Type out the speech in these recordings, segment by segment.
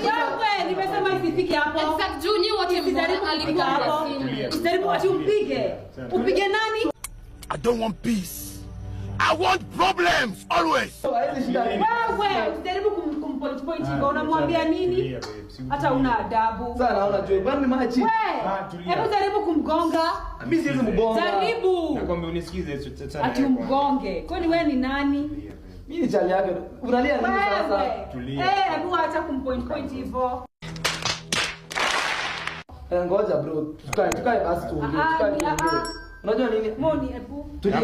Wewe nimesema isifike hapo. Exact Junior wote alikuwa hapo. Usijaribu ati umpige. Upige nani? I don't want peace. I want problems always. Wewe usijaribu kumpoint hivyo. Unamwambia nini? Hata una adabu. Sasa naona Joy, bwana machi. Hebu jaribu kumgonga. Mimi siwezi mgonga. Jaribu. Nakwambia unisikize tena. Ati umgonge. Kwani wewe ni nani? Mimi ni chali yake. Unalia nini sasa? Tulia. Hebu acha kumpoint hivyo. Ngoja bro. Tukae basi tu. Unajua nini? Moni hebu. Tulia.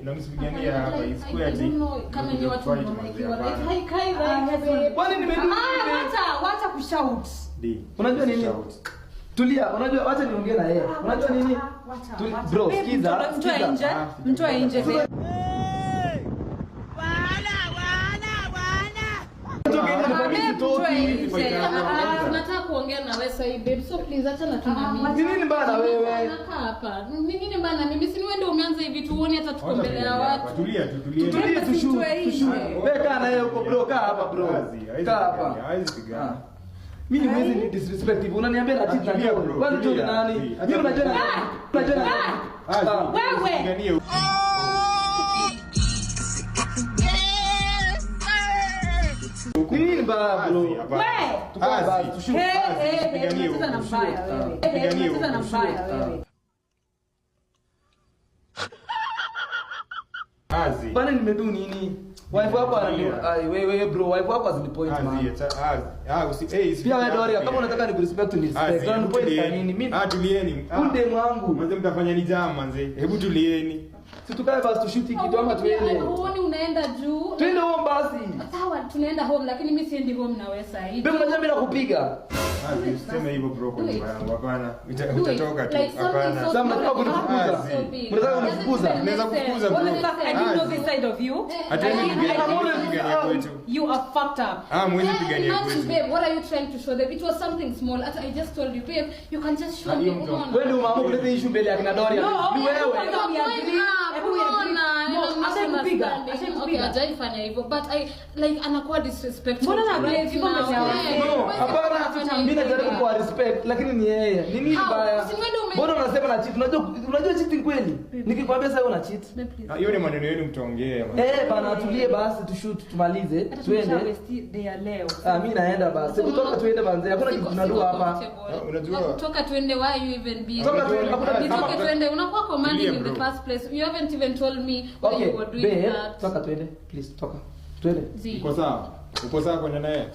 Namsipigania hapa isikuwe ati. Kama ni watu wanaikiwa right. Kai right. Kwani nimedu. Wacha kushout. Unajua nini? Tulia, unajua wacha niongee na yeye. Unajua nini? Bro, sikiza. Mtoe nje. Tunataka kuongea na wewe sasa babe. So please acha na tunamini. Nini mbaya na wewe? Nakaa hapa. Nini mbaya na mimi? Si ni wewe ndio umeanza hivi tuone hata tuko mbele ya watu. Tulia. Tulie tushu. Wewe kaa na yeye huko bro, kaa hapa bro. Kaa hapa. Haizi pigana. Mimi huwezi ni disrespectful. Unaniambia na cheat na ndio. Kwani tu ni nani? Mimi unajua nani? Wewe. Nini mbaya bro? Wewe. Tukae basi tushu. Sasa na mbaya wewe. Sasa na mbaya wewe. Azi. Bana nimedu nini? Wife wako wewe bro, wife wako azinipoint man. Pia wewe Doria, kama unataka nikurespect ni respect. Kwa point kwa nini? Mimi tulieni. kunde mwangu. Manze mtafanya ni jam manze. Hebu tulieni. Si tukae basi tushuti kitu ama tuende. Uone unaenda juu. Twende home basi. Sawa, tunaenda home lakini mimi siendi home na wewe sasa hivi. Bebe unajua mimi nakupiga. Usiseme hivyo bro kwa nyumba yangu. Hapana. Utatoka tu. Hapana. Sasa mnataka kunifukuza. Mnataka kunifukuza. Unaweza kufukuza bro. I don't know this side of you. Pigania kwetu. You are fucked up. Mwezi pigania kwetu. Babe, what are you trying to show them? It was something small. I just told you, babe, you can just show me. Wewe ndio umeamua kuleta issue mbele ya kina Doria. Ni wewe. Okay, hajaifanya hivyo but I like anakuwa disrespectful. Mbona na hivyo mbele ya No, hapana. Mimi najaribu kwa respect lakini ni yeye. Ni nini baya? Mbona unasema na cheat? Unajua cheating kweli? Nikikwambia sasa una cheat. Hiyo ni maneno yenu mtaongea. Bana tulie basi tushoot tumalize. Twende. Mimi naenda basi. Kutoka tuende manze. Hakuna kitu tunadua hapa. Unajua. Kutoka tuende why you even be? Kutoka tuende unakuwa commanding in the first place. You haven't even told me why you were doing that. Toka twende. Please toka. Twende. Uko sawa? Uko sawa kwenda naye?